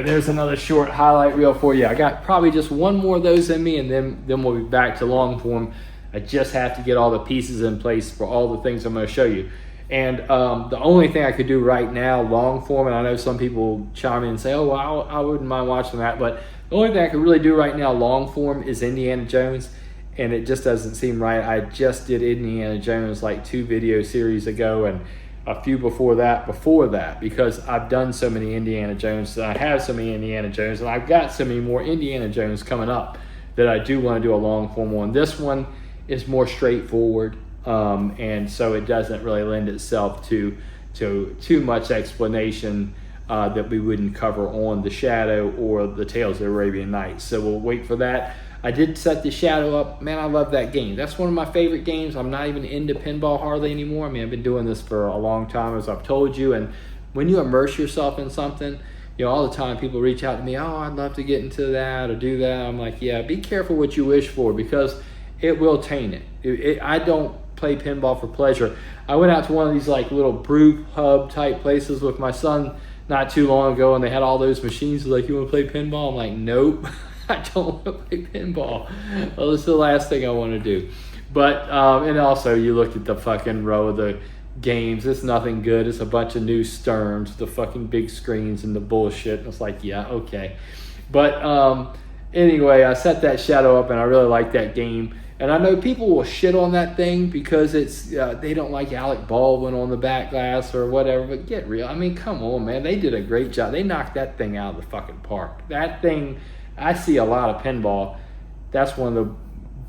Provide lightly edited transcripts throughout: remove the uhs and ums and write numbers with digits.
go. There's another short highlight reel for you. I got probably just one more of those in me, and then we'll be back to long form. I just have to get all the pieces in place for all the things I'm going to show you. And the only thing I could do right now, long form, and I know some people chime in and say, oh, well, I wouldn't mind watching that, but the only thing I could really do right now, long form, is Indiana Jones, and it just doesn't seem right. I just did Indiana Jones like 2 video series ago, and a few before that, because I've done so many Indiana Jones, and I have so many Indiana Jones, and I've got so many more Indiana Jones coming up that I do want to do a long form on. This one is more straightforward, and so it doesn't really lend itself to too much explanation that we wouldn't cover on the Shadow or the Tales of the Arabian Nights. So we'll wait for that. I did set the Shadow up. Man, I love that game. That's one of my favorite games. I'm not even into pinball hardly anymore. I mean, I've been doing this for a long time, as I've told you, and when you immerse yourself in something, you know, all the time people reach out to me, oh, I'd love to get into that or do that. I'm like, yeah, be careful what you wish for, because it will taint it. I don't play pinball for pleasure. I went out to one of these like little brew pub type places with my son not too long ago, and they had all those machines. Like, you want to play pinball? I'm like, nope, I don't want to play pinball. Well, it's the last thing I want to do. But and also you look at the fucking row of the games, it's nothing good. It's a bunch of new Sterns, the fucking big screens and the bullshit. And it's like, yeah, okay. But anyway, I set that Shadow up, and I really like that game. And I know people will shit on that thing because it's they don't like Alec Baldwin on the back glass or whatever, but get real. I mean, come on, man. They did a great job. They knocked that thing out of the fucking park. That thing, I see a lot of pinball. That's one of the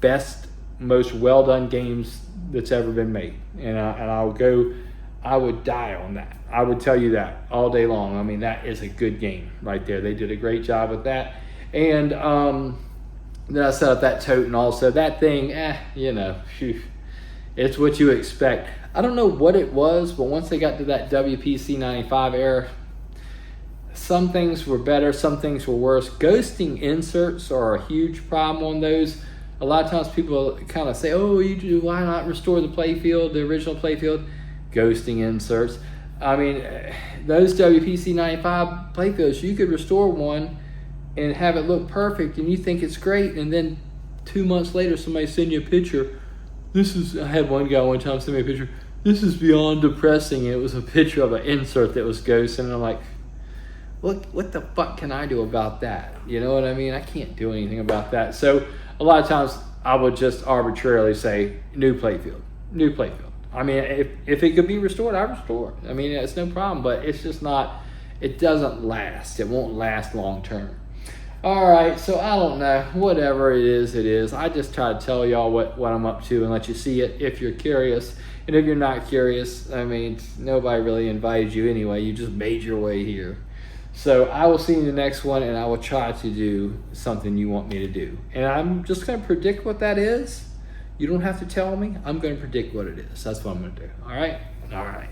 best, most well-done games that's ever been made. And I would die on that. I would tell you that all day long. I mean, that is a good game right there. They did a great job with that. And then I set up that tote, and also that thing, you know, it's what you expect. I don't know what it was, but once they got to that WPC 95 era, some things were better, some things were worse. Ghosting inserts are a huge problem on those. A lot of times people kind of say, oh, why not restore the Playfield, the original Playfield? Ghosting inserts. I mean, those WPC 95 Playfields, you could restore one and have it look perfect, and you think it's great, and then 2 months later somebody send you a picture. I had one guy one time send me a picture, this is beyond depressing. It was a picture of an insert that was ghosting, and I'm like, what the fuck can I do about that? You know what I mean? I can't do anything about that. So a lot of times I would just arbitrarily say new Playfield. I mean, if it could be restored, I restore it. I mean, it's no problem, but it's just not, it doesn't last. It won't last long term. All right, so I don't know. Whatever it is, it is. I just try to tell y'all what I'm up to and let you see it if you're curious. And if you're not curious, I mean, nobody really invited you anyway. You just made your way here. So I will see you in the next one, and I will try to do something you want me to do. And I'm just going to predict what that is. You don't have to tell me. I'm going to predict what it is. That's what I'm going to do. All right? All right.